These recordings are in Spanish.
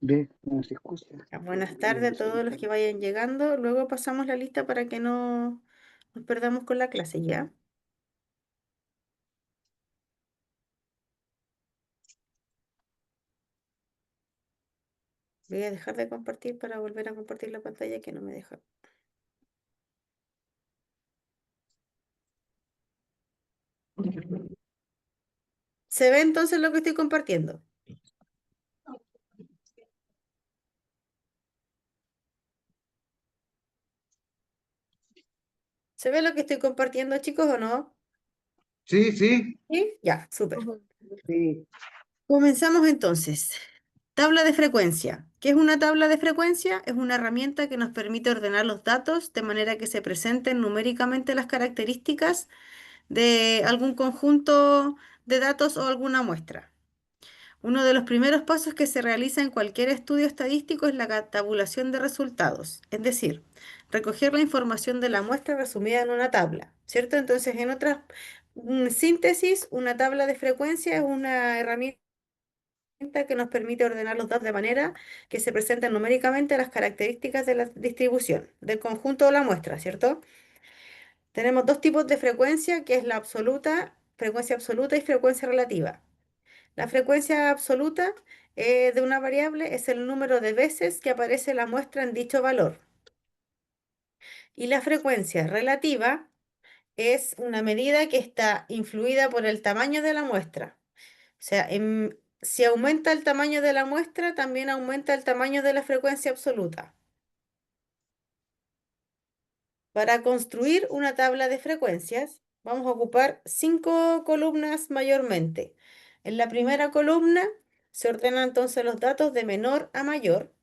Ve, no se escucha. Ya, buenas tardes a todos los que vayan llegando. Luego pasamos la lista para que no nos perdamos con la clase, ¿ya? Voy a dejar de compartir para volver a compartir la pantalla que no me deja. ¿Se ve entonces lo que estoy compartiendo? ¿Se ve lo que estoy compartiendo, chicos, o no? Sí, sí. Sí, ya, súper. Sí. Comenzamos entonces. Tabla de frecuencia. ¿Qué es una tabla de frecuencia? Es una herramienta que nos permite ordenar los datos de manera que se presenten numéricamente las características de algún conjunto de datos o alguna muestra. Uno de los primeros pasos que se realiza en cualquier estudio estadístico es la tabulación de resultados, es decir, recoger la información de la muestra resumida en una tabla, ¿cierto? Entonces, en otra síntesis, una tabla de frecuencia es una herramienta que nos permite ordenar los datos de manera que se presenten numéricamente las características de la distribución del conjunto de la muestra, ¿cierto? Tenemos dos tipos de frecuencia, que es la absoluta, frecuencia absoluta y frecuencia relativa. La frecuencia absoluta de una variable es el número de veces que aparece la muestra en dicho valor. Y la frecuencia relativa es una medida que está influida por el tamaño de la muestra. O sea, si aumenta el tamaño de la muestra, también aumenta el tamaño de la frecuencia absoluta. Para construir una tabla de frecuencias, vamos a ocupar 5 columnas mayormente. En la primera columna se ordenan entonces los datos de menor a mayor.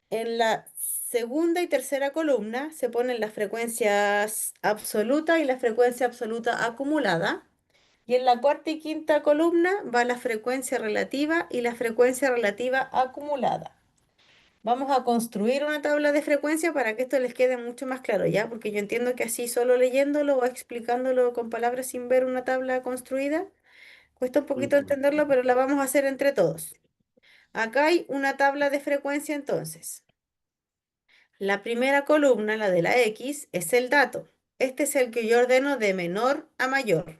En la segunda y tercera columna se ponen las frecuencias absoluta y la frecuencia absoluta acumulada. Y en la cuarta y quinta columna va la frecuencia relativa y la frecuencia relativa acumulada. Vamos a construir una tabla de frecuencia para que esto les quede mucho más claro, ¿ya? Porque yo entiendo que así solo leyéndolo o explicándolo con palabras sin ver una tabla construida, cuesta un poquito entenderlo, pero la vamos a hacer entre todos. Acá hay una tabla de frecuencia entonces. La primera columna, la de la X, es el dato. Este es el que yo ordeno de menor a mayor.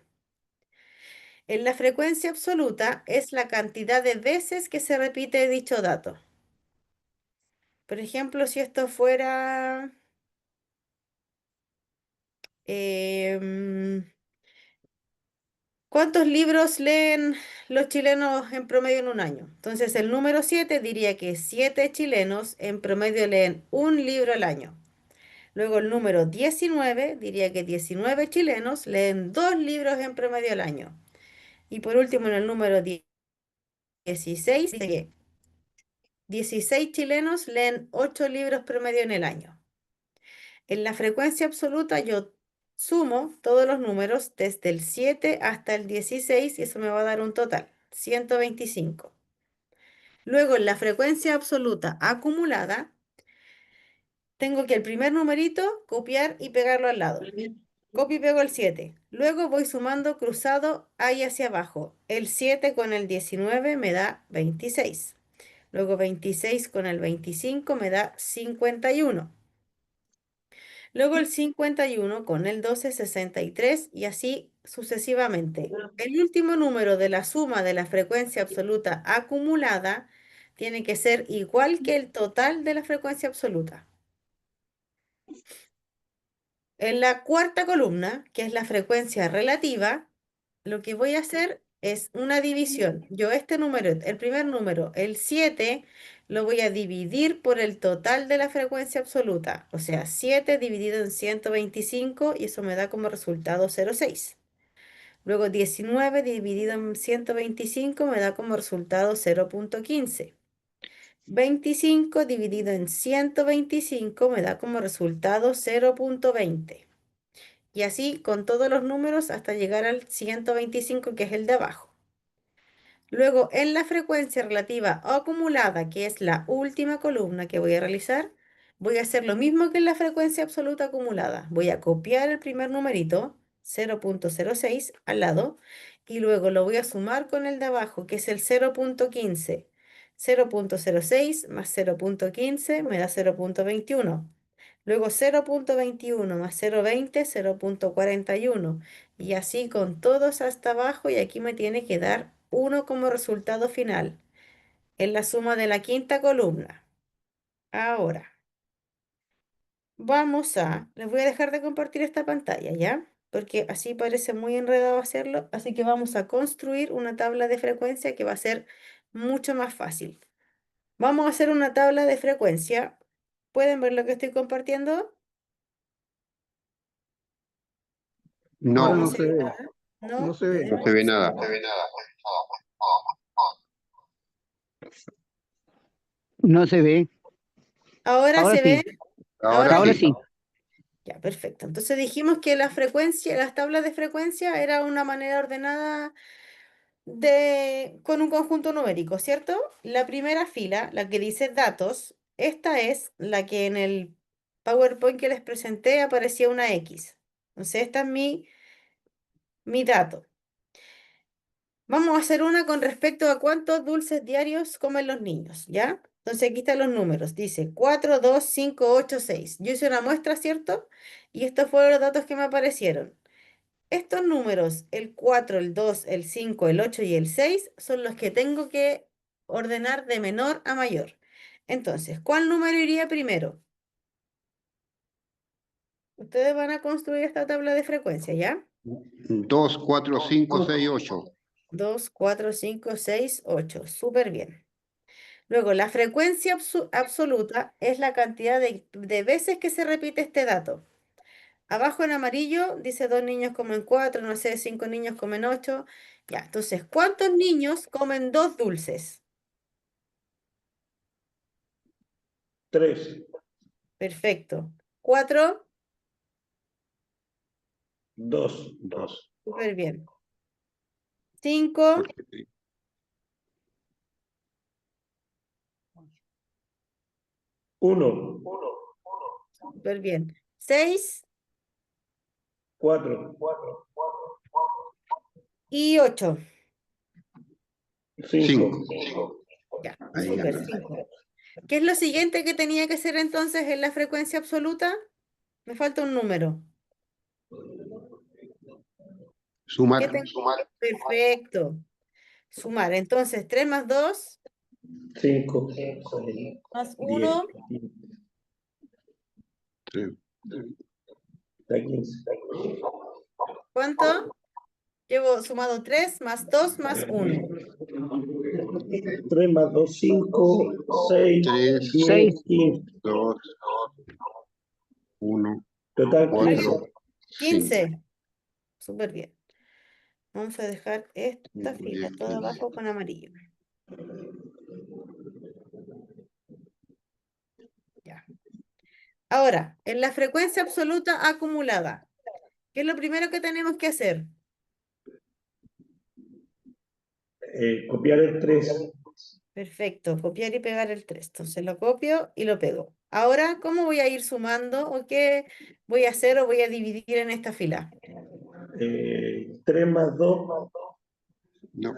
En la frecuencia absoluta es la cantidad de veces que se repite dicho dato. Por ejemplo, si esto fuera em, ¿cuántos libros leen los chilenos en promedio en un año? Entonces, el número 7 diría que 7 chilenos en promedio leen un libro al año. Luego el número 19 diría que 19 chilenos leen 2 libros en promedio al año. Y por último, en el número 16 dice que 16 chilenos leen 8 libros promedio en el año. En la frecuencia absoluta yo sumo todos los números desde el 7 hasta el 16 y eso me va a dar un total, 125. Luego en la frecuencia absoluta acumulada, tengo que el primer numerito copiar y pegarlo al lado. Copio y pego el 7. Luego voy sumando cruzado ahí hacia abajo. El 7 con el 19 me da 26. Luego 26 con el 25 me da 51. Luego el 51 con el 12, 63 y así sucesivamente. El último número de la suma de la frecuencia absoluta acumulada tiene que ser igual que el total de la frecuencia absoluta. En la cuarta columna, que es la frecuencia relativa, lo que voy a hacer es una división. Yo este número, el primer número, el 7, lo voy a dividir por el total de la frecuencia absoluta. O sea, 7 dividido en 125 y eso me da como resultado 0,6. Luego 19 dividido en 125 me da como resultado 0,15. 25 dividido en 125 me da como resultado 0,20. Y así con todos los números hasta llegar al 125, que es el de abajo. Luego, en la frecuencia relativa o acumulada, que es la última columna que voy a realizar, voy a hacer lo mismo que en la frecuencia absoluta acumulada. Voy a copiar el primer numerito, 0,06, al lado, y luego lo voy a sumar con el de abajo, que es el 0,15. 0,06 más 0,15 me da 0,21. Luego 0,21 más 0,20, 0,41. Y así con todos hasta abajo y aquí me tiene que dar 1 como resultado final. Es la suma de la quinta columna. Ahora, les voy a dejar de compartir esta pantalla, ¿ya? Porque así parece muy enredado hacerlo. Así que vamos a construir una tabla de frecuencia que va a ser mucho más fácil. Vamos a hacer una tabla de frecuencia. ¿Pueden ver lo que estoy compartiendo? No, No, no No, no se se ve ve. nada. No No, se ve. no se ve nada. No se ve. ¿Ahora Ahora se ve? sí. ¿Ahora Ahora Sí. sí. Ya, perfecto. Entonces dijimos que la frecuencia, las tablas de frecuencia era una manera ordenada con un conjunto numérico, ¿cierto? La primera fila, la que dice datos, esta es la que en el PowerPoint que les presenté aparecía una X. Entonces, esta es mi dato. Vamos a hacer una con respecto a cuántos dulces diarios comen los niños, ¿ya? Entonces aquí están los números. Dice 4, 2, 5, 8, 6. Yo hice una muestra, ¿cierto? Y estos fueron los datos que me aparecieron. Estos números, el 4, el 2, el 5, el 8 y el 6, son los que tengo que ordenar de menor a mayor. Entonces, ¿cuál número iría primero? Ustedes van a construir esta tabla de frecuencia, ¿ya? 2, 4, 5, 6, 8. 2, 4, 5, 6, 8. Súper bien. Luego, la frecuencia absoluta es la cantidad de veces que se repite este dato. Abajo en amarillo dice 2 niños comen 4, no sé, 5 niños comen 8. Ya, entonces, ¿cuántos niños comen 2 dulces? 3, Perfecto. 4, 2, 2. súper bien. 5, 1, súper bien. 6 4, y 8. 5. 5. Ya, Ahí ya súper, está. 5. ¿Qué es lo siguiente que tenía que hacer entonces en la frecuencia absoluta? Me falta un número. Sumar. ¿Qué tengo? Perfecto. Sumar. Entonces, 3 más 2 5, más 10, 1, 3. 15. ¿cuánto? Llevo sumado 3 más 2 más 1. 3 más 2, 5, 6, 3, 10, 15. 2, 1, Total 15. 4, 5. 15. Súper bien. Vamos a dejar esta 5, fila 10, toda 15. abajo con amarillo. Ya. Ahora, en la frecuencia absoluta acumulada, ¿qué es lo primero que tenemos que hacer? Copiar el 3. Perfecto, copiar y pegar el 3. Entonces lo copio y lo pego. Ahora, ¿cómo voy a ir sumando o qué voy a hacer o voy a dividir en esta fila? 3 más 2, No.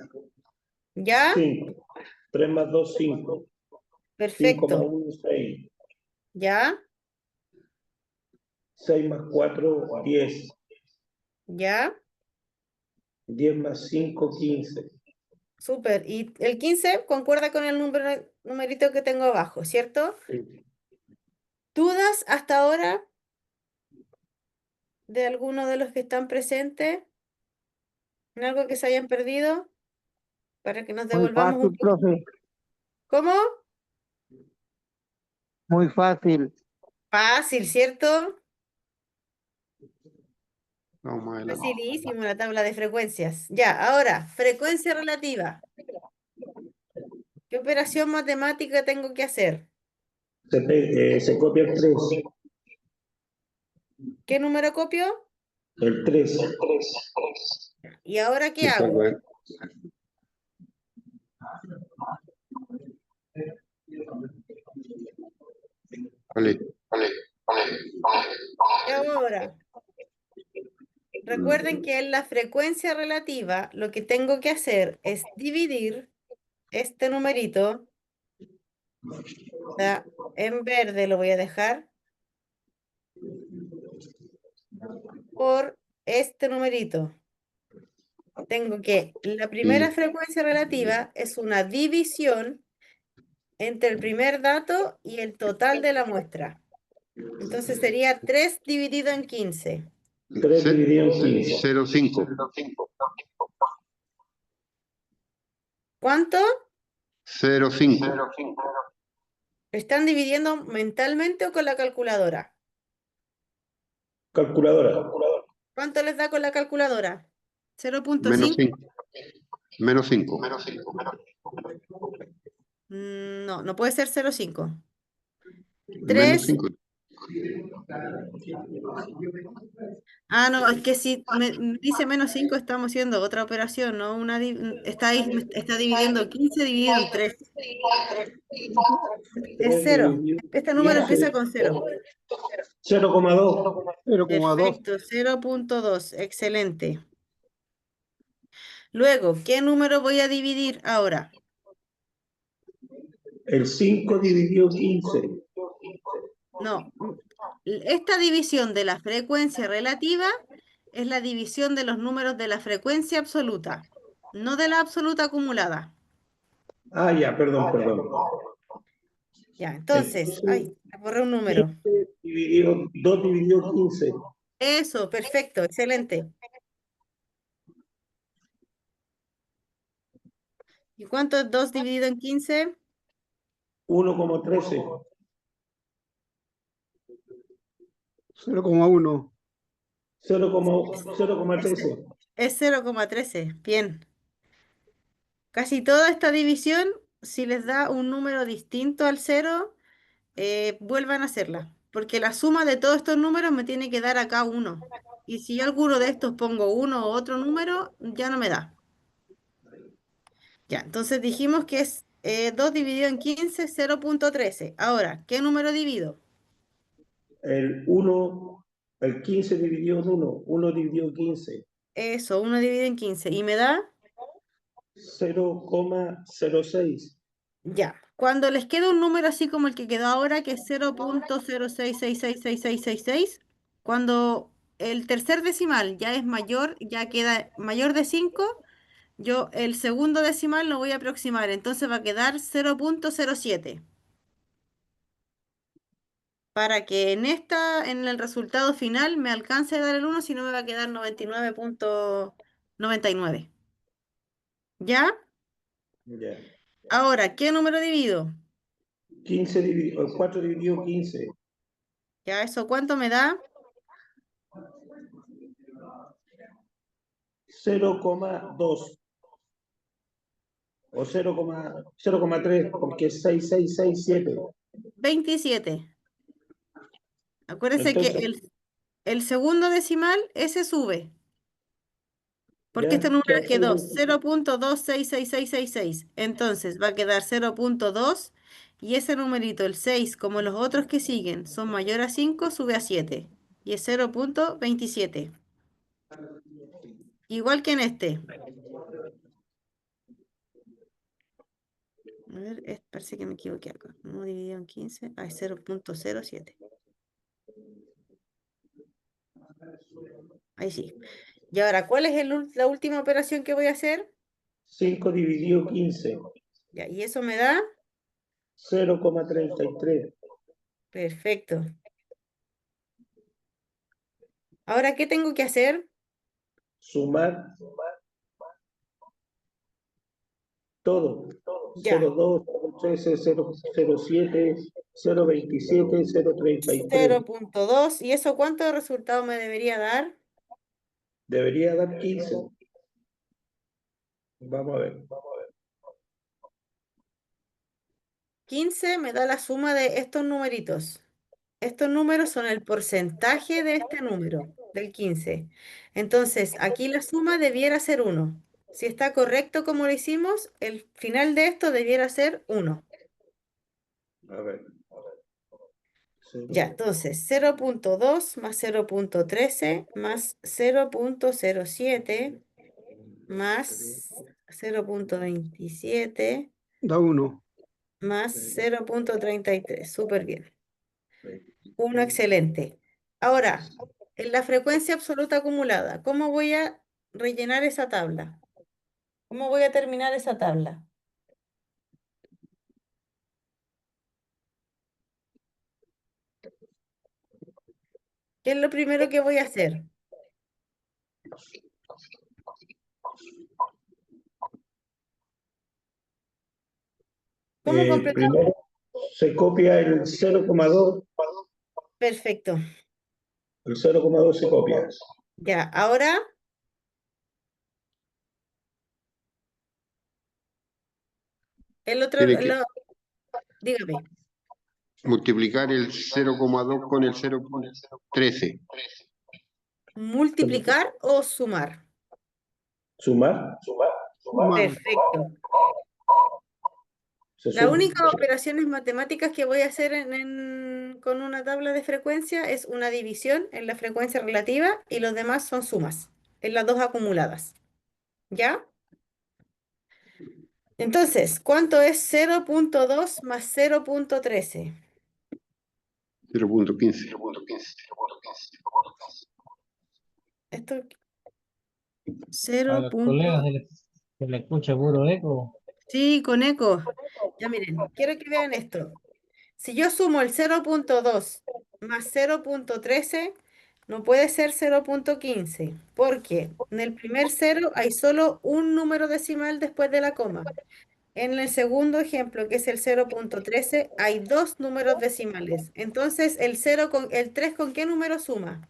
¿Ya? 5. 3 más 2, 5. 5 más Perfecto. 1, 6. ¿Ya? 6 más 4, 10. ¿Ya? 10 más 5, 15. Súper. Y el 15 concuerda con el numerito que tengo abajo, ¿cierto? ¿Dudas hasta ahora de alguno de los que están presentes? ¿En algo que se hayan perdido? Para que nos Muy devolvamos un fácil, poquito. profe. ¿Cómo? Muy fácil. Fácil, ¿cierto? Vamos adelante. Facilísimo la tabla de frecuencias. Ya, ahora, frecuencia relativa. ¿Qué operación matemática tengo que hacer? Se copia el 3. ¿Qué número copio? El 3. ¿Y ahora qué Después, hago? vale. ¿Qué hago ahora? Recuerden que en la frecuencia relativa lo que tengo que hacer es dividir este numerito Está en verde, lo voy a dejar por este numerito. Tengo que la primera frecuencia relativa es una división entre el primer dato y el total de la muestra. Entonces sería 3 dividido en 15. 3 dividido en 15. 0,5. ¿Cuánto? 0,5. ¿Están dividiendo mentalmente o con la calculadora? Calculadora. ¿Cuánto les da con la calculadora? Menos 0.5. 5. Menos 5. No, no puede ser 0.5. Menos 3. 5. Ah, no, es que si me dice menos 5 estamos haciendo otra operación, ¿no? Está ahí, está dividiendo 15 dividido en 3. Es 3 0. dividido Este número 15. empieza con 0. 0,2. 0,2. Perfecto, 0.2. Excelente. Luego, ¿qué número voy a dividir ahora? El 5 dividido 15. No, esta división de la frecuencia relativa es la división de los números de la frecuencia absoluta, no de la absoluta acumulada. Ah, ya, perdón. Ya, entonces, Entonces, ay, me borré un número. 2 dividido 15. Eso, perfecto, excelente. ¿Y cuánto es 2 dividido en 15? 1,13. 0,1. 0,13. Es 0,13. Bien. Casi toda esta división, si les da un número distinto al 0, vuelvan a hacerla, porque la suma de todos estos números me tiene que dar acá 1. Y si yo alguno de estos pongo 1 o otro número, ya no me da. Ya, entonces dijimos que es 2 dividido en 15, 0.13. Ahora, ¿qué número divido? El 15 dividido en 1. 1 dividido 15. Eso, 1 dividido en 15. ¿Y me da? 0,06. Ya. Cuando les queda un número así como el que quedó ahora, que es 0.06666666, cuando el tercer decimal ya es mayor, ya queda mayor de 5, yo el segundo decimal lo voy a aproximar, entonces va a quedar 0.07. Para que en el resultado final me alcance a dar el 1, si no me va a quedar 99.99. ¿Ya? Ya. Ahora, ¿qué número divido? 4 dividido 15. ¿Ya eso cuánto me da? 0,2. O 0,3, porque es 6667. 27. Acuérdense que Entonces, el segundo decimal, ese sube, porque este ya número queda quedó 0,2. 0.26666. Entonces va a quedar 0.2 y ese numerito, el 6, como los otros que siguen, son mayor a 5, sube a 7 y es 0.27. Igual que en este. A ver, parece que me equivoqué acá. 1 dividido en 15, es 0.07. Ahí sí. Y ahora, ¿cuál es la última operación que voy a hacer? 5 dividido 15. Ya, y eso me da. 0,33. Perfecto. Ahora, ¿qué tengo que hacer? Sumar todo. Ya, 0,2, 0,13, 0,07, 0,27, 0,33. 0.2. ¿Y eso cuánto resultado me debería dar? Debería dar 15. Vamos a ver. 15 me da la suma de estos numeritos. Estos números son el porcentaje de este número, del 15. Entonces, aquí la suma debiera ser 1. Si está correcto como lo hicimos, el final de esto debiera ser 1. A ver. Ya, entonces 0.2 más 0.13 más 0.07 más 0.27 Da 1. más 0.33. Súper bien. 1, excelente. Ahora, en la frecuencia absoluta acumulada, ¿cómo voy a rellenar esa tabla? ¿Cómo voy a terminar esa tabla? ¿Qué es lo primero que voy a hacer? ¿Cómo completamos? Primero se copia el 0,2, Perfecto. el 0,2 se copia. Ya, ahora el otro, Tiene que dígame, multiplicar el 0,2 con el 0,13. ¿multiplicar o sumar? Sumar. Perfecto. Se Las suma. únicas operaciones matemáticas que voy a hacer con una tabla de frecuencia es una división en la frecuencia relativa y los demás son sumas en las dos acumuladas. ¿Ya? Entonces, ¿cuánto es 0.2 más 0.13? 0,15. Esto A 0. los colegas se le escucha puro eco. Sí, con eco. Ya miren, quiero que vean esto. Si yo sumo el 0.2 más 0.13, no puede ser 0.15, porque en el primer cero hay solo un número decimal después de la coma. En el segundo ejemplo, que es el 0.13, hay dos números decimales. Entonces, el 3 ¿con qué número suma?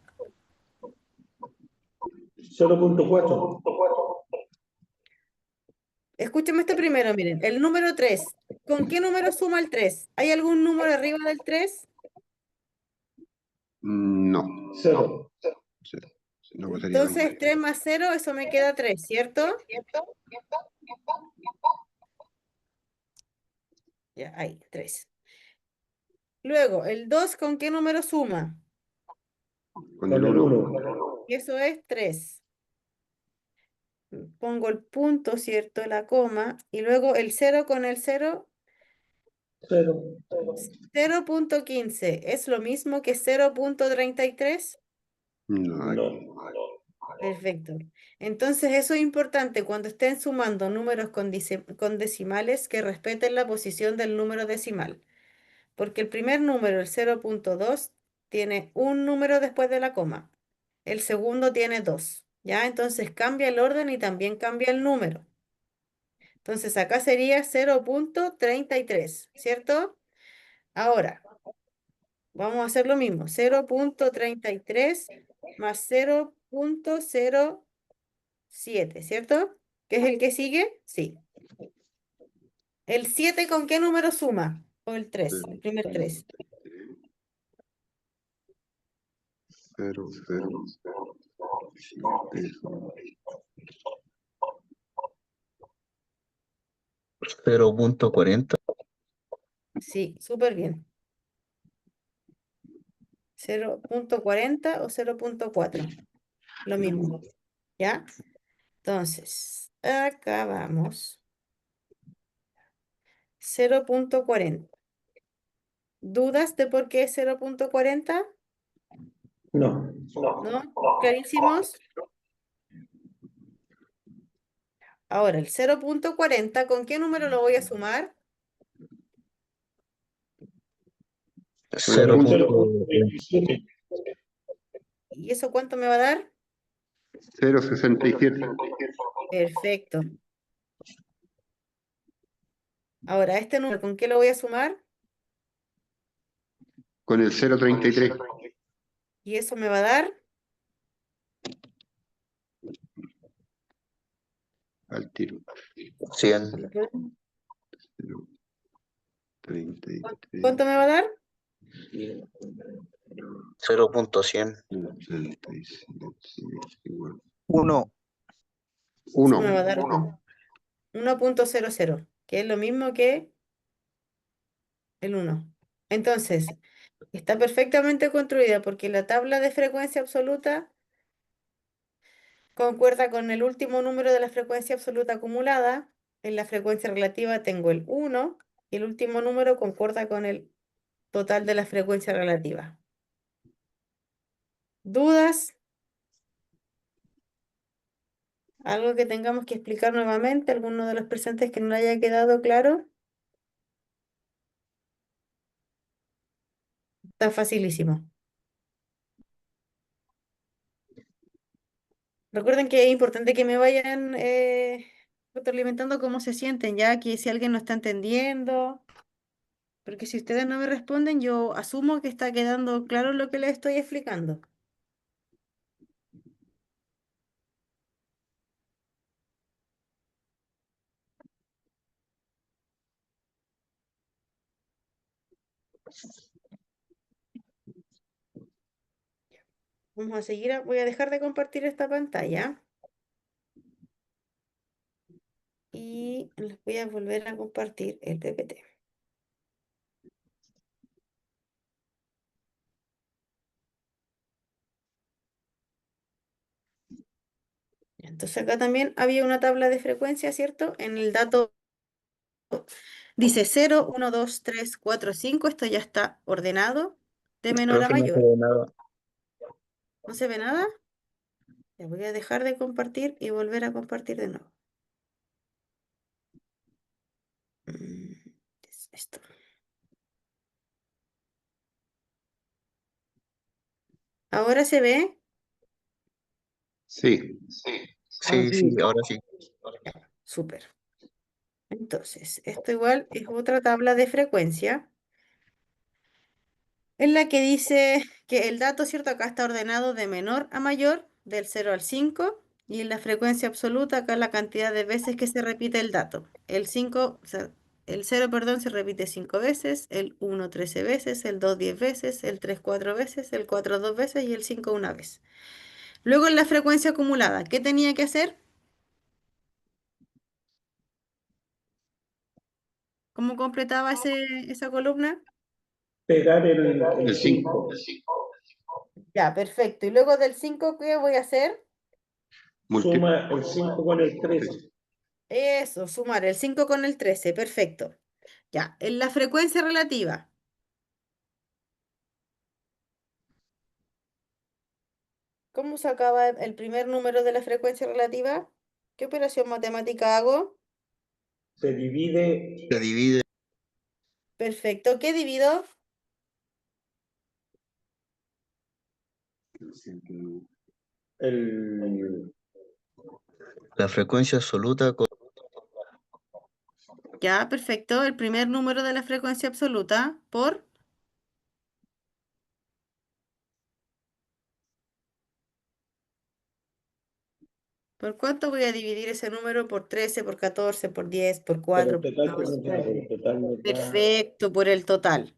0,4. Escúcheme este primero, miren. El número 3, ¿con qué número suma el 3? ¿Hay algún número arriba del 3? No. 0. No pasaría Entonces, 20. 3 más 0, eso me queda 3, ¿cierto? Ya, ahí, 3. Luego, el 2, ¿con qué número suma? Con el 1. Y eso es 3. Pongo el punto, ¿cierto? La coma. Y luego el 0 con el 0, 0. 0.15. ¿Es lo mismo que 0.33? No. No. Perfecto. Entonces, eso es importante cuando estén sumando números con decimales que respeten la posición del número decimal. Porque el primer número, el 0.2, tiene un número después de la coma. El segundo tiene dos. ¿Ya? Entonces cambia el orden y también cambia el número. Entonces acá sería 0.33, ¿cierto? Ahora, vamos a hacer lo mismo. 0.33 más 0.07, ¿cierto? ¿Qué es el que sigue? Sí. ¿El 7 con qué número suma? O el 3, el primer 3. 0, 0. 0,40. Sí, súper bien. 0.40 o 0.4. Lo mismo. ¿Ya? Entonces, acá vamos. 0.40. ¿Dudas de por qué es 0.40? No. ¿No? ¿Clarísimos? Ahora, el 0.40, ¿con qué número lo voy a sumar? 0,27. ¿Y eso cuánto me va a dar? 0,67. Perfecto. Ahora, este número, ¿con qué lo voy a sumar? Con el 0,33. ¿Y eso me va a dar? Al tiro. 100. 0,33. ¿Cuánto me va a dar? 0,100. 66, igual. 1. Eso me va a 1. dar 1.00, que es lo mismo que el 1. Entonces, está perfectamente construida porque la tabla de frecuencia absoluta concuerda con el último número de la frecuencia absoluta acumulada. En la frecuencia relativa tengo el 1 Y el último número concuerda con el total de la frecuencia relativa. ¿Dudas? ¿Algo que tengamos que explicar nuevamente? ¿Alguno de los presentes que no le haya quedado claro? Está facilísimo. Recuerden que es importante que me vayan retroalimentando cómo se sienten, ya que si alguien no está entendiendo, porque si ustedes no me responden, yo asumo que está quedando claro lo que les estoy explicando. Vamos a seguir, voy a dejar de compartir esta pantalla y les voy a volver a compartir el PPT. Entonces acá también había una tabla de frecuencia, ¿cierto? En el dato dice 0, 1, 2, 3, 4, 5. Esto ya está ordenado de menor a Profe, no se mayor. ve nada. ¿No se ve nada? Ya voy a dejar de compartir y volver a compartir de nuevo. Es esto. ¿Ahora se ve? Sí. Ahora Sí, sí. sí, ahora sí. Súper. Entonces, esto igual es otra tabla de frecuencia en la que dice que el dato, ¿cierto? Acá está ordenado de menor a mayor, del 0 al 5, y en la frecuencia absoluta, acá la cantidad de veces que se repite el dato. El 5, o sea, el 0, perdón, se repite 5 veces, el 1 13 veces, el 2 10 veces, el 3 4 veces, el 4 2 veces y el 5 una vez. Luego en la frecuencia acumulada, ¿qué tenía que hacer? ¿Cómo completaba esa columna? Pegar el El 5. 5. Ya, perfecto. Y luego del 5, ¿qué voy a hacer? Suma el 5 con el 13. Eso, sumar el 5 con el 13, perfecto. Ya, en la frecuencia relativa. ¿Cómo sacaba el primer número de la frecuencia relativa? ¿Qué operación matemática hago? Se divide Se divide Perfecto. ¿Qué divido? el, la frecuencia absoluta con Ya, perfecto. El primer número de la frecuencia absoluta por... ¿Por cuánto voy a dividir ese número? ¿Por 13, por 14, por 10, por por 4, el por total que 2? nos da, por el total nos da Perfecto, por el total.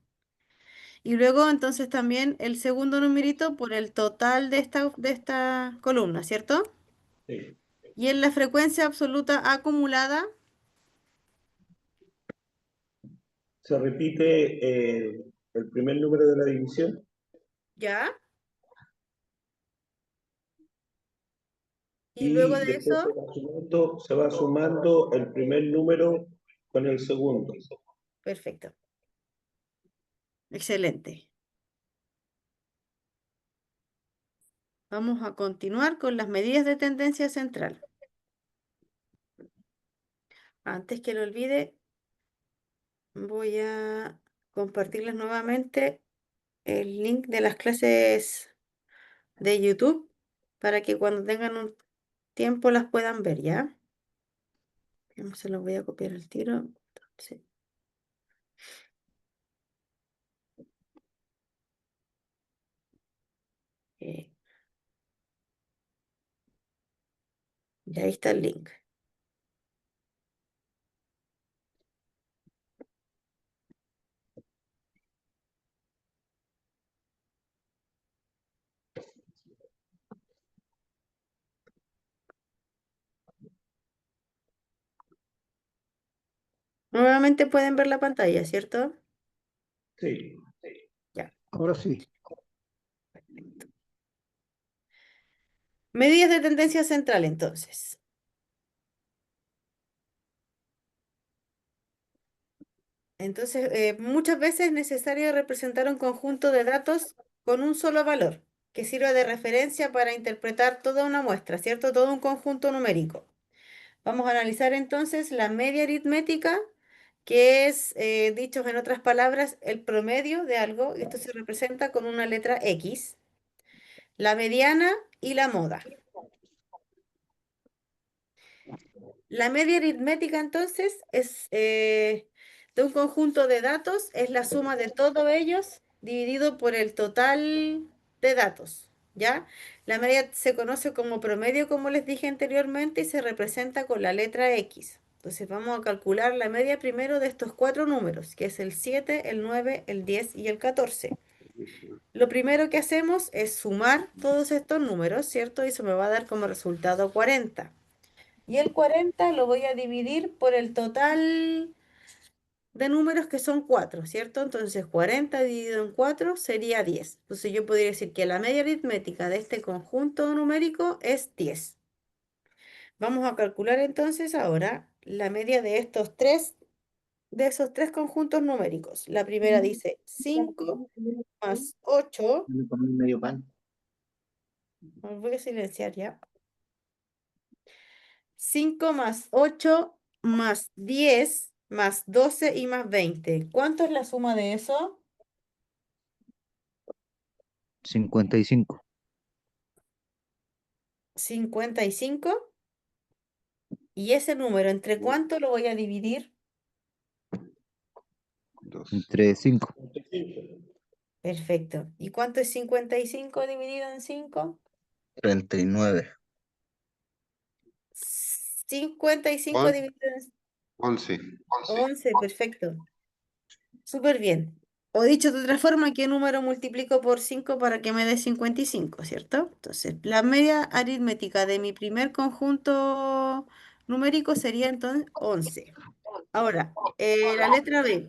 Y luego entonces también el segundo numerito por el total de esta columna, ¿cierto? sí, Y en la frecuencia absoluta acumulada, se repite el primer número de la división ¿ya? Y luego y de después eso, se va sumando el primer número con el segundo. perfecto. Excelente. Vamos a continuar con las medidas de tendencia central. Antes que lo olvide, voy a compartirles nuevamente el link de las clases de YouTube para que cuando tengan un tiempo las puedan ver, ¿ya? Se los voy a copiar al tiro. Entonces, eh, y ahí está el link. Nuevamente pueden ver la pantalla, ¿cierto? Sí, Ya. Ahora sí. Medidas de tendencia central, entonces. Entonces, muchas veces es necesario representar un conjunto de datos con un solo valor, que sirva de referencia para interpretar toda una muestra, ¿cierto? Todo un conjunto numérico. Vamos a analizar entonces la media aritmética, que es, dicho en otras palabras, el promedio de algo. Esto se representa con una letra X, la mediana y la moda. La media aritmética entonces es de un conjunto de datos, es la suma de todos ellos dividido por el total de datos, ¿ya? La media se conoce como promedio, como les dije anteriormente, y se representa con la letra X. Entonces vamos a calcular la media primero de estos cuatro números, que es el 7, el 9, el 10 y el 14. Lo primero que hacemos es sumar todos estos números, ¿cierto? Y eso me va a dar como resultado 40. Y el 40 lo voy a dividir por el total de números, que son 4, ¿cierto? Entonces 40 dividido en 4 sería 10. Entonces yo podría decir que la media aritmética de este conjunto numérico es 10. Vamos a calcular entonces ahora la media de esos tres conjuntos numéricos. La primera dice 5 más 8. Me comí medio pan. Voy a silenciar ya. 5 más 8 más 10 más 12 y más 20. ¿Cuánto es la suma de eso? 55. 55. ¿Y ese número entre cuánto lo voy a dividir? 2. Entre 5. 35. Perfecto. ¿Y cuánto es 55 dividido en 5? 39. 55 dividido en 11. 11. Perfecto. Súper bien. O dicho de otra forma, ¿qué número multiplico por 5 para que me dé 55, cierto? Entonces, la media aritmética de mi primer conjunto numérico sería entonces 11. Ahora, la letra B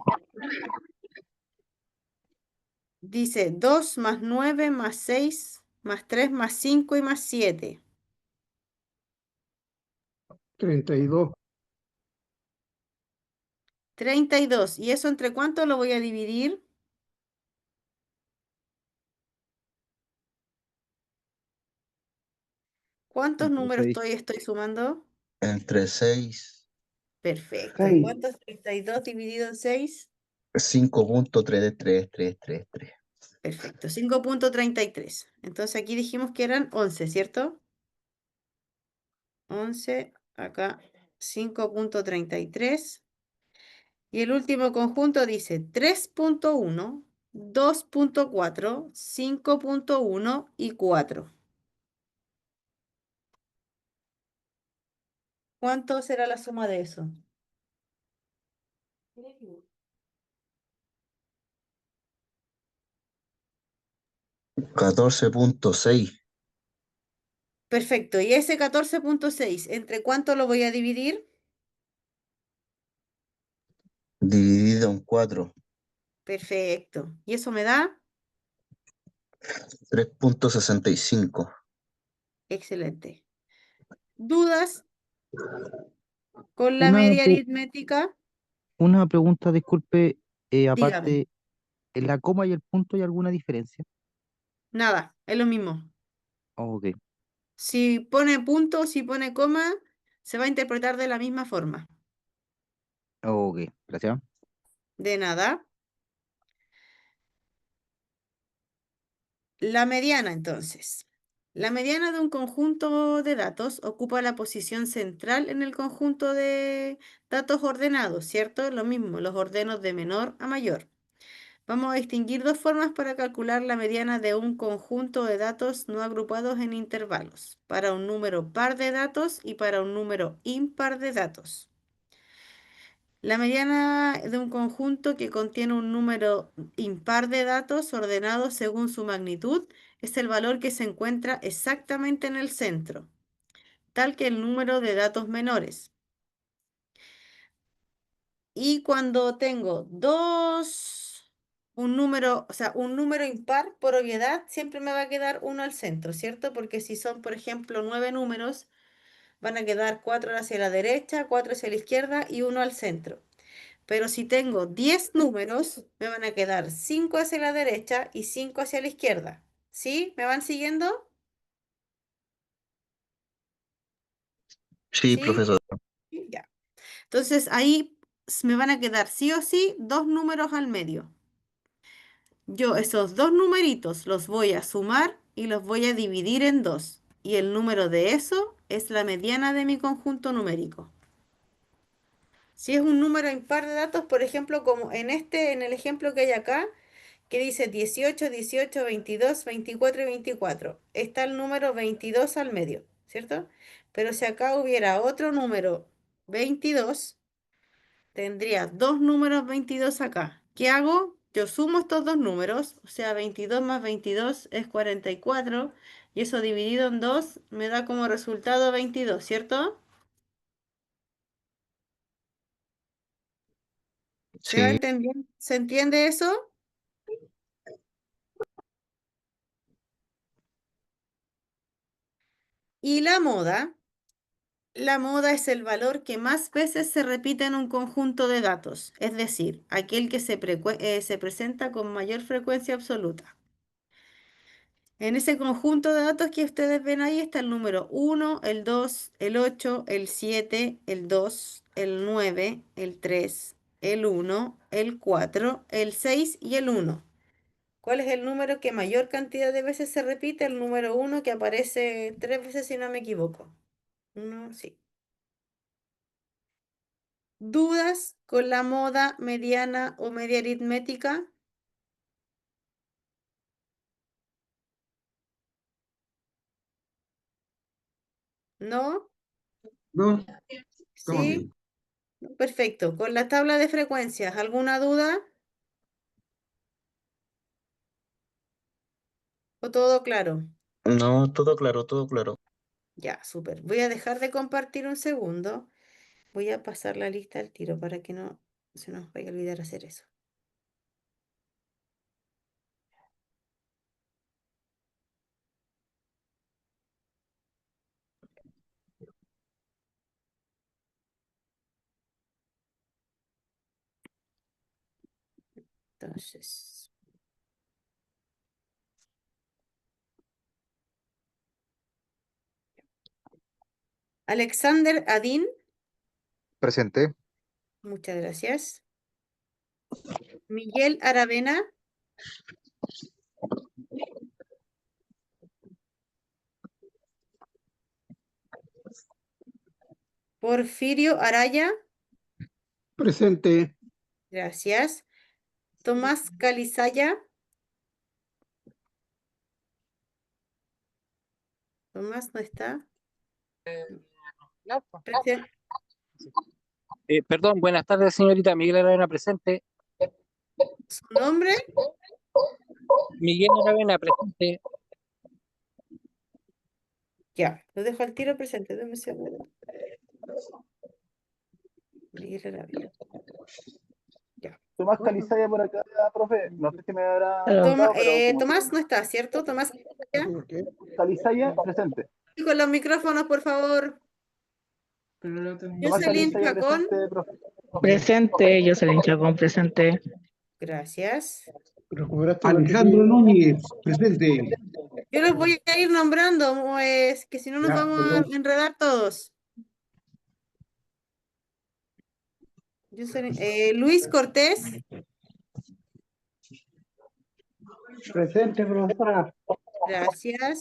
dice 2 más 9 más 6 más 3 más 5 y más 7. 32. 32. ¿Y eso entre cuánto lo voy a dividir? ¿Cuántos Entre números 6. estoy sumando? Entre 6. Perfecto. ¿Y 6. cuánto es 32 dividido en 6? 5.33333. Perfecto. 5,33. Entonces aquí dijimos que eran 11, ¿cierto? 11, acá 5,33. Y el último conjunto dice 3,1, 2,4, 5,1 y 4. ¿Cuánto será la suma de eso? 14.6. Perfecto. ¿Y ese 14,6, entre cuánto lo voy a dividir? Dividido en 4. Perfecto. ¿Y eso me da? 3.65. Excelente. ¿Dudas con la Una, media aritmética? una pregunta, disculpe, Dígame. aparte, ¿en la coma y el punto hay alguna diferencia? Nada, es lo mismo. Oh, ok, Si pone punto, si pone coma, se va a interpretar de la misma forma. oh, ok, gracias. De nada. La mediana, entonces. La mediana de un conjunto de datos ocupa la posición central en el conjunto de datos ordenados, ¿cierto? Lo mismo, los ordeno de menor a mayor. Vamos a distinguir dos formas para calcular la mediana de un conjunto de datos no agrupados en intervalos, para un número par de datos y para un número impar de datos. La mediana de un conjunto que contiene un número impar de datos ordenados según su magnitud es el valor que se encuentra exactamente en el centro, tal que el número de datos menores. Y cuando tengo un número, o sea, un número impar, por obviedad, siempre me va a quedar uno al centro, ¿cierto? Porque si son, por ejemplo, 9 números, van a quedar 4 hacia la derecha, 4 hacia la izquierda y uno al centro. Pero si tengo 10 números, me van a quedar 5 hacia la derecha y 5 hacia la izquierda. ¿Sí? ¿Me van siguiendo? Sí, ¿Sí? profesor. Ya. Entonces ahí me van a quedar sí o sí 2 números al medio. Yo esos 2 numeritos los voy a sumar y los voy a dividir en 2. Y el número de eso es la mediana de mi conjunto numérico. Si es un número impar de datos, por ejemplo, como en el ejemplo que hay acá, que dice 18, 18, 22, 24 y 24. Está el número 22 al medio, ¿cierto? Pero si acá hubiera otro número 22, tendría dos números 22 acá. ¿Qué hago? Yo sumo estos dos números, o sea, 22 más 22 es 44, y eso dividido en 2 me da como resultado 22, ¿cierto? ¿Se va Sí. entendiendo? ¿Se entiende eso? Y la moda es el valor que más veces se repite en un conjunto de datos, es decir, aquel que se presenta con mayor frecuencia absoluta. En ese conjunto de datos que ustedes ven ahí está el número 1, el 2, el 8, el 7, el 2, el 9, el 3, el 1, el 4, el 6 y el 1. ¿Cuál es el número que mayor cantidad de veces se repite? El número 1 que aparece 3 veces si no me equivoco. Uno, sí. ¿Dudas con la moda mediana o media aritmética? ¿No? No, estamos ¿Sí? bien. Perfecto. Con la tabla de frecuencias, ¿alguna duda? ¿O todo claro? No, todo claro, todo claro. Ya, súper. Voy a dejar de compartir un segundo. Voy a pasar la lista al tiro para que no se nos vaya a olvidar hacer eso. Entonces, Alexander Adin, Presente. muchas gracias. Miguel Aravena, Porfirio Araya, Presente. gracias. Tomás Calizaya, Tomás no está. Presen- Perdón, buenas tardes, señorita. Miguel Aravena presente. ¿Su nombre? Miguel Aravena presente. Ya, lo dejo al tiro presente. Deme un segundo. Miguel Aravena. Ya. Tomás Calizaya por acá, profe. No sé si me habrá Hello. notado, pero como Tomás no está, ¿cierto? Tomás, ¿ya? ¿Por qué? Calizaya, presente. Y con los micrófonos, por favor. Tomás Jocelyn Calizaya, Chacón, presente, profe. Presente, Jocelyn Chacón, presente. gracias. Recuperaste Alejandro Núñez, presente. Yo los voy a ir nombrando, pues, que si no nos Ya, vamos perdón. a enredar todos. Luis Cortés, Presente, profesora. gracias.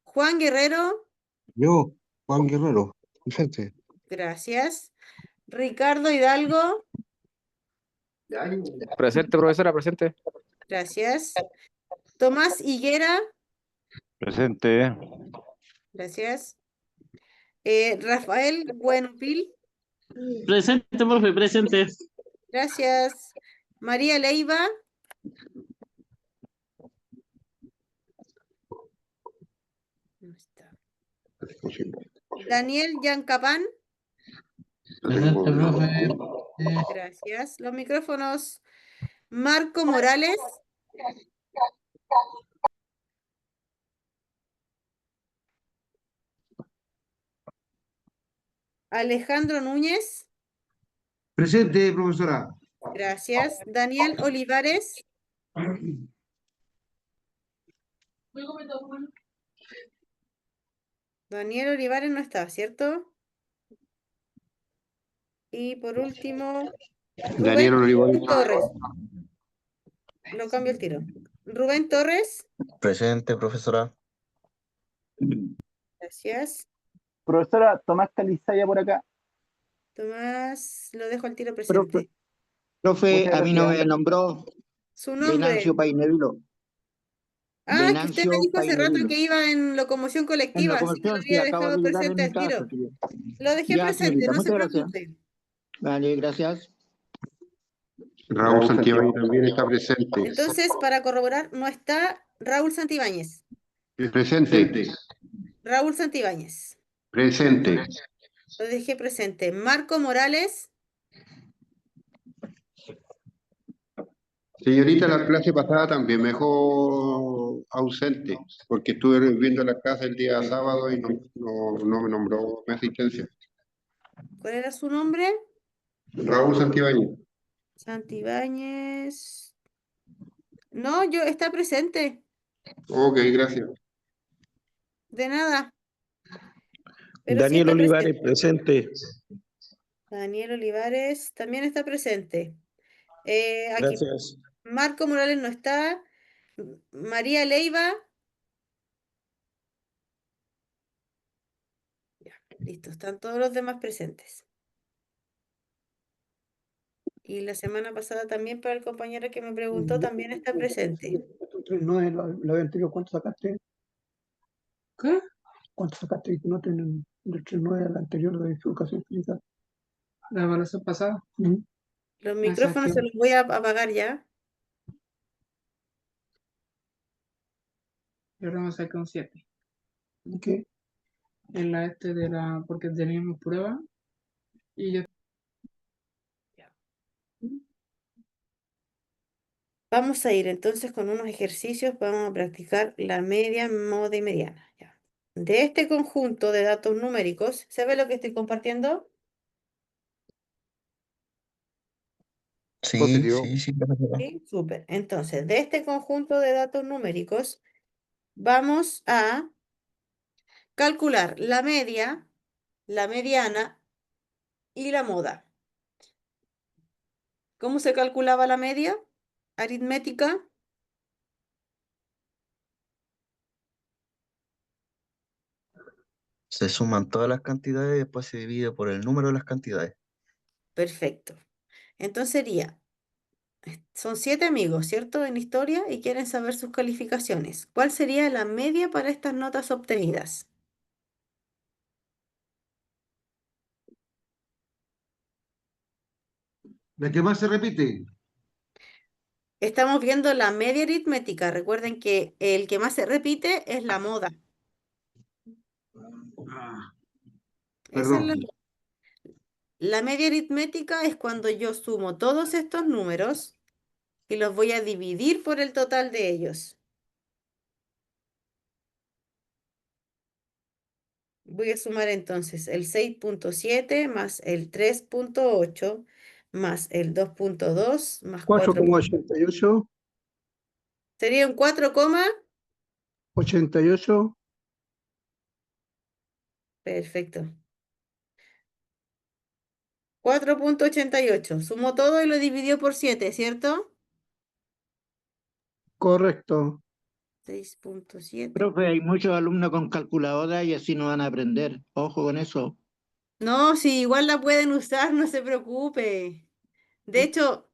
Juan Guerrero, Yo, Juan Guerrero, presente. gracias. Ricardo Hidalgo, Presente, profesora, presente. gracias. Tomás Higuera, Presente. gracias. Rafael Buenfil, Presente, profe, presente. gracias. María Leiva, no está. Daniel Yancapán, Presente, profe. gracias. Los micrófonos. Marco Morales, Alejandro Núñez, Presente, profesora. Gracias. Daniel Olivares. Daniel Olivares no está, ¿cierto? Y por último, Daniel Rubén Olivares. Torres. Lo cambio el tiro. Rubén Torres. Presente, profesora. Gracias. Profesora Tomás Calizaya por acá. Tomás, lo dejo al tiro Profe, presente. profe, Muchas a mí no me gracias. nombró Su nombre. Venancio Painevilo. Ah, que usted me Venancio dijo hace rato Painevilo. que iba en locomoción En colectiva, la así que lo conversión, sí, había acabo dejado de llegar en presente mi al tiro. casa, tío. Lo dejé Ya, presente, señorita, no se muchas gracias. preocupe. Vale, gracias. Raúl Santibáñez también está presente. Entonces, para corroborar, no está Raúl Santibáñez. Presente. Raúl Santibáñez. Presente. Lo dejé presente. Marco Morales. Señorita, la clase pasada también me dejó ausente, porque estuve viendo la casa el día sábado y no me nombró mi asistencia. ¿Cuál era su nombre? Raúl Santibáñez. Santibáñez. No, está presente. Ok, gracias. De nada. Pero sí Daniel está Olivares, presente. presente. Daniel Olivares también está presente. Aquí Gracias. Marco Morales no está. María Leiva. Ya, listo, están todos los demás presentes. Y la semana pasada también para el compañero que me preguntó también está presente. No es la vez anterior, ¿cuánto sacaste? ¿Qué? ¿Cuánto sacaste? No tienen del 3.9 al anterior de educación física. La evaluación pasada. Los micrófonos se los voy a apagar ya. Yo ahora me saqué un 7. ¿Qué? En la porque teníamos prueba. Y yo. Vamos a ir entonces con unos ejercicios, vamos a practicar la media, moda y mediana. Ya. De este conjunto de datos numéricos, ¿se ve lo que estoy compartiendo? Sí, Positivo. sí, profesora. Sí, súper. Entonces, de este conjunto de datos numéricos, vamos a calcular la media, la mediana y la moda. ¿Cómo se calculaba la media? Aritmética. Se suman todas las cantidades y después se divide por el número de las cantidades. Perfecto. Entonces sería, son 7 amigos, ¿cierto? En historia y quieren saber sus calificaciones. ¿Cuál sería la media para estas notas obtenidas? La que más se repite. Estamos viendo la media aritmética. Recuerden que el que más se repite es la moda. Esa es Perdón. la media aritmética es cuando yo sumo todos estos números y los voy a dividir por el total de ellos. Voy a sumar entonces el 6.7 más el 3.8 más el 2.2 más 4,88. Sería un 4, 88. perfecto. 4.88. Sumo todo y lo dividió por 7, ¿cierto? Correcto. 6.7. Profe, hay muchos alumnos con calculadora y así no van a aprender. Ojo con eso. No, si igual la pueden usar, no se preocupe. De hecho,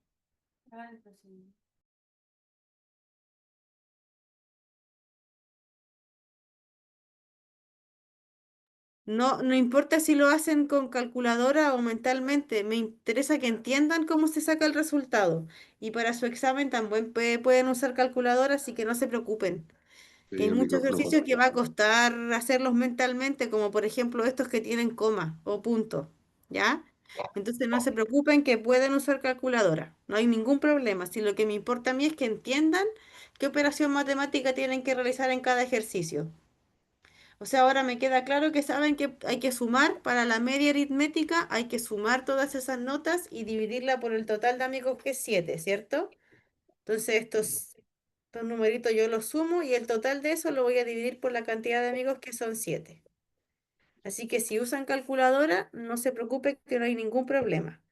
no importa si lo hacen con calculadora o mentalmente, me interesa que entiendan cómo se saca el resultado. Y para su examen también pueden usar calculadora, así que no se preocupen. Que hay el muchos micrófono. ejercicios que va a costar hacerlos mentalmente, como por ejemplo estos que tienen coma o punto, ¿ya? Entonces no se preocupen que pueden usar calculadora, no hay ningún problema. Si lo que me importa a mí es que entiendan qué operación matemática tienen que realizar en cada ejercicio. O sea, ahora me queda claro que saben que hay que sumar para la media aritmética, hay que sumar todas esas notas y dividirla por el total de amigos que es 7, ¿cierto? Entonces estos numeritos yo los sumo y el total de eso lo voy a dividir por la cantidad de amigos que son 7. Así que si usan calculadora, no se preocupe que no hay ningún problema.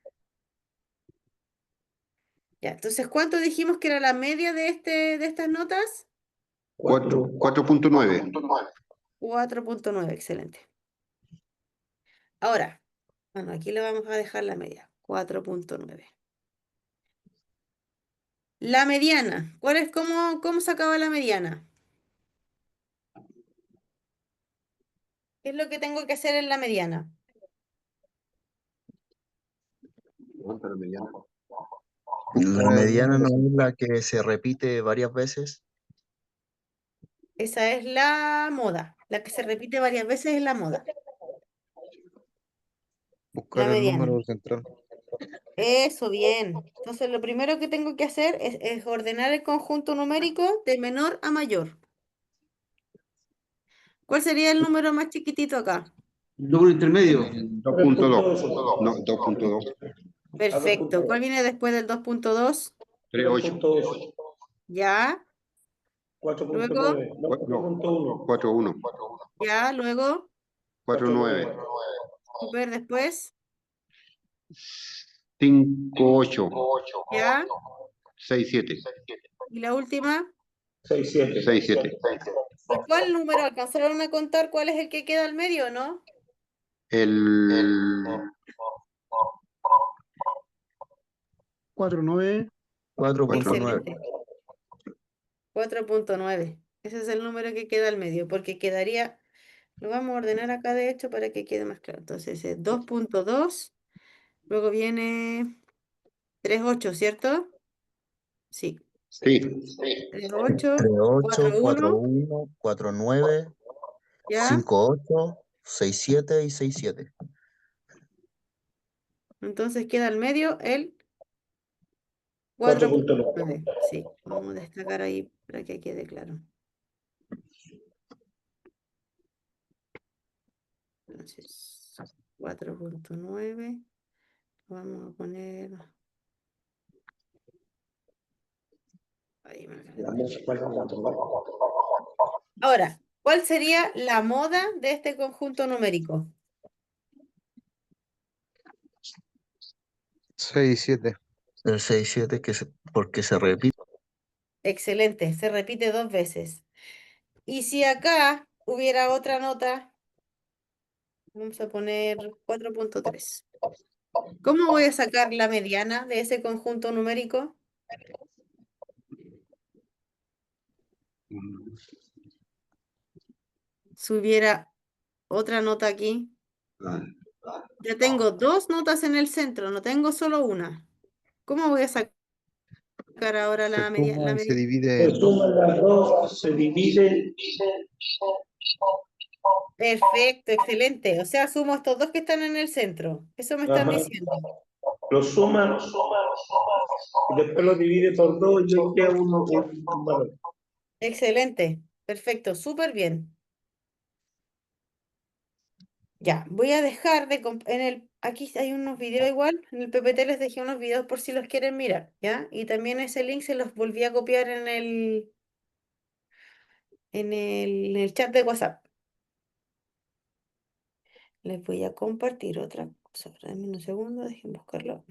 Ya, entonces, ¿cuánto dijimos que era la media de estas notas? 4.9. 4.9, excelente. Ahora, bueno, aquí le vamos a dejar la media, 4.9. La mediana, cómo sacaba la mediana? ¿Qué es lo que tengo que hacer en la mediana? La mediana no es la que se repite varias veces. Esa es la moda. La que se repite varias veces es la moda. Buscar La el mediana. número central. Eso, bien. Entonces, lo primero que tengo que hacer es ordenar el conjunto numérico de menor a mayor. ¿Cuál sería el número más chiquitito acá? Número intermedio. 2.2. No, 2.2. Perfecto. ¿Cuál viene después del 2.2? 3.8. Ya. Luego, 4.9. No, 4.1. 4.1. ya, luego, 4.9. super después, 5.8. ya. 6.7. Y la última. 6.7. 6.7. ¿Y cuál número alcanzaron a contar? ¿Cuál es el que queda al medio, no? El 4.9. 4.9. Excelente. 4.9. Ese es el número que queda al medio, porque quedaría, lo vamos a ordenar acá de hecho para que quede más claro. Entonces es 2.2, luego viene 3.8, ¿cierto? Sí. Sí. 3.8, 3.8, 4.1, 4.1, 4.9, ¿ya? 5.8, 6.7 y 6.7. Entonces queda al medio el 4.9. 4.9. Sí, vamos a destacar ahí para que quede claro. Entonces, 4.9. Vamos a poner ahí más grande. Ahora, ¿cuál sería la moda de este conjunto numérico? 6.7. El 6.7 porque se repite. Excelente, se repite 2 veces. Y si acá hubiera otra nota, vamos a poner 4.3. ¿Cómo voy a sacar la mediana de ese conjunto numérico? Si hubiera otra nota aquí, ya tengo 2 notas en el centro, no tengo solo una. ¿Cómo voy a sacar ahora Se la suma y se mediana? divide Se en 2. suman las dos, se divide. Perfecto, excelente. O sea, sumo estos dos que están en el centro. Eso me están Ajá. diciendo. Lo suma y después lo divide por 2 y le queda un valor. Excelente, perfecto, súper bien. Ya, voy a dejar de aquí hay unos videos igual, en el PPT les dejé unos videos por si los quieren mirar, ¿ya? Y también ese link se los volví a copiar en el chat de WhatsApp. Les voy a compartir otra cosa. Dame un segundo, dejen buscarlo.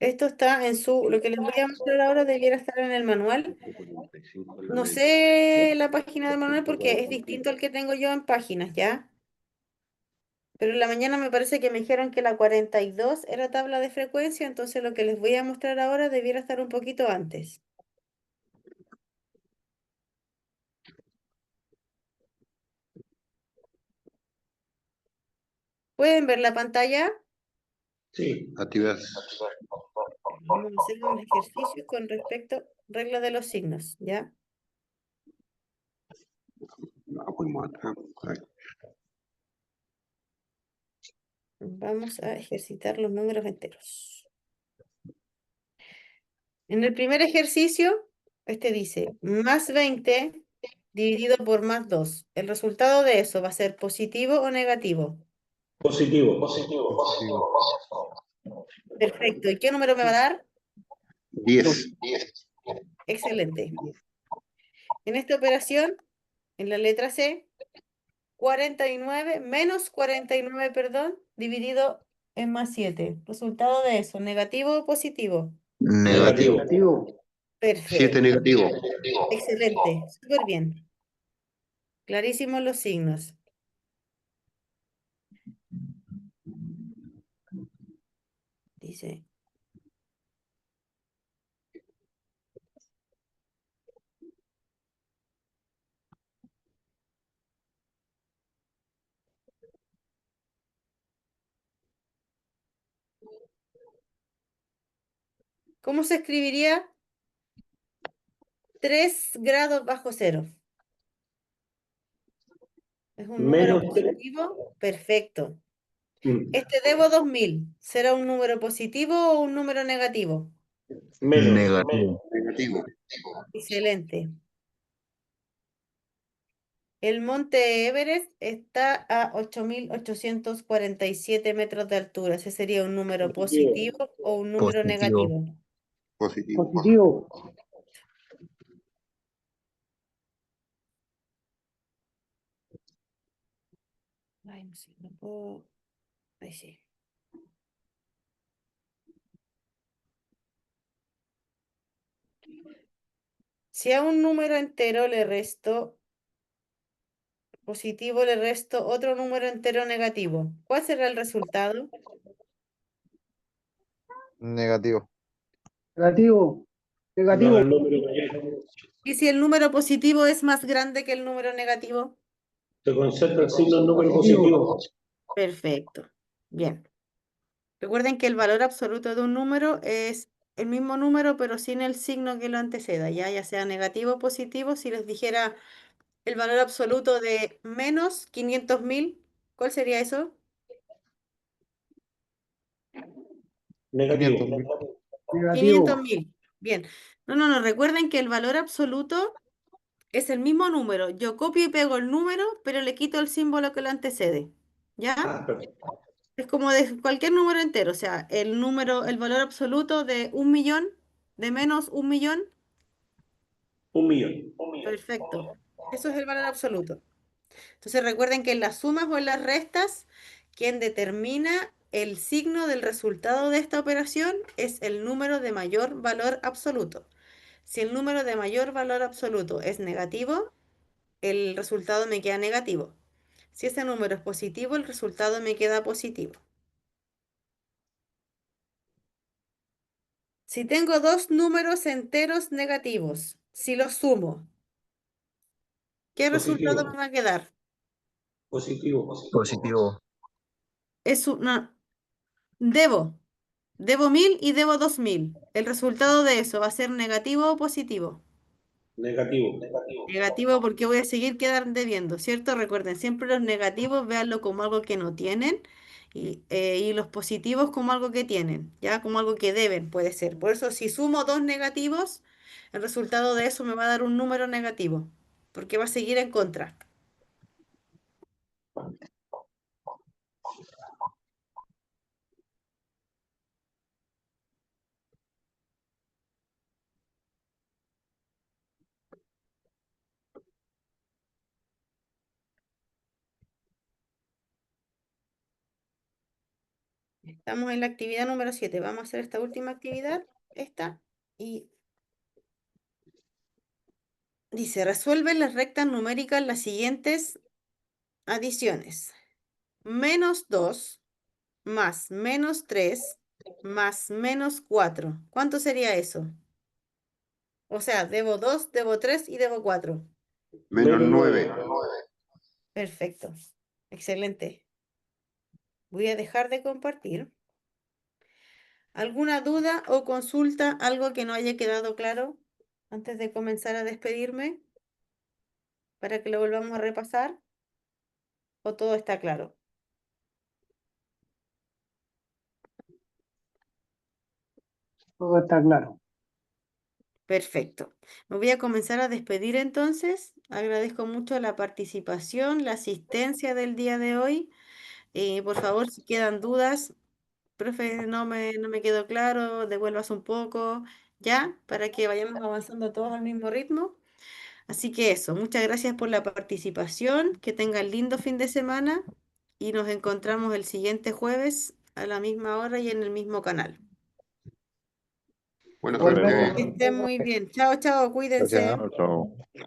Esto está lo que les voy a mostrar ahora debiera estar en el manual. No sé la página del manual porque es distinto al que tengo yo en páginas, ¿ya? Pero en la mañana me parece que me dijeron que la 42 era tabla de frecuencia, entonces lo que les voy a mostrar ahora debiera estar un poquito antes. ¿Pueden ver la pantalla? Sí. Actividad. Vamos a hacer un ejercicio con respecto a regla de los signos, ¿ya? No, fuimos atrás. Vamos a ejercitar los números enteros. En el primer ejercicio, este dice más 20 dividido por más 2. ¿El resultado de eso va a ser positivo o negativo? Positivo. Perfecto. ¿Y qué número me va a dar? 10. Excelente. En esta operación, en la letra C, 49 menos 49, perdón, dividido en más 7. ¿Resultado de eso, negativo o positivo? Negativo. Negativo. 7 Perfecto. negativo. Excelente. Súper bien. Clarísimos los signos. Dice. ¿Cómo se escribiría 3 grados bajo cero? ¿Es un número Menos 3. positivo? Perfecto. Este debo 2000. ¿Será un número positivo o un número negativo? Negativo. Negativo. Excelente. El monte Everest está a 8.847 metros de altura. ¿Ese sería un número positivo o un número Positivo. negativo? Positivo. Positivo. Ay, no sé, no puedo. Ahí sí. Si a un número entero le resto positivo, le resto otro número entero negativo, ¿cuál será el resultado? Negativo. Negativo. No, Negativo. el número mayor. ¿Y si el número positivo es más grande que el número negativo? Se concentra el signo en número positivo. Perfecto. Bien. Recuerden que el valor absoluto de un número es el mismo número, pero sin el signo que lo anteceda, ya sea negativo o positivo. Si les dijera el valor absoluto de menos 500.000, ¿cuál sería eso? Negativo. 500.000. Negativo. 500.000. Bien. No. Recuerden que el valor absoluto es el mismo número. Yo copio y pego el número, pero le quito el símbolo que lo antecede. ¿Ya? Perfecto. Es como de cualquier número entero. O sea, el número, el valor absoluto de 1.000.000, de menos 1.000.000. 1.000.000. Perfecto. Eso es el valor absoluto. Entonces recuerden que en las sumas o en las restas, quien determina el signo del resultado de esta operación es el número de mayor valor absoluto. Si el número de mayor valor absoluto es negativo, el resultado me queda negativo. Si ese número es positivo, el resultado me queda positivo. Si tengo dos números enteros negativos, si los sumo, ¿qué resultado me va a quedar? Positivo. Positivo. Es una... Debo 1.000 y debo 2.000. ¿El resultado de eso va a ser negativo o positivo? Negativo. Negativo porque voy a seguir quedando debiendo, ¿cierto? Recuerden, siempre los negativos véanlo como algo que no tienen y los positivos como algo que tienen, ¿ya? Como algo que deben, puede ser. Por eso, si sumo dos negativos, el resultado de eso me va a dar un número negativo, porque va a seguir en contra. Estamos en la actividad número 7. Vamos a hacer esta última actividad, esta, y dice, resuelve las rectas numéricas las siguientes adiciones. Menos 2 más menos 3 más menos 4. ¿Cuánto sería eso? O sea, debo 2, debo 3 y debo 4. Menos 9. Perfecto. Excelente. Voy a dejar de compartir. ¿Alguna duda o consulta? ¿Algo que no haya quedado claro antes de comenzar a despedirme? para que lo volvamos a repasar? ¿O todo está claro? Todo está claro. Perfecto. Me voy a comenzar a despedir entonces. Agradezco mucho la participación, la asistencia del día de hoy. Por favor, si quedan dudas, profe, no me quedó claro, devuelvas un poco, ¿ya? Para que vayamos avanzando todos al mismo ritmo. Así que eso, muchas gracias por la participación, que tengan lindo fin de semana y nos encontramos el siguiente jueves a la misma hora y en el mismo canal. Buena Igualmente, suerte. Que estén muy bien. Chao, chao, cuídense. Chao, chao.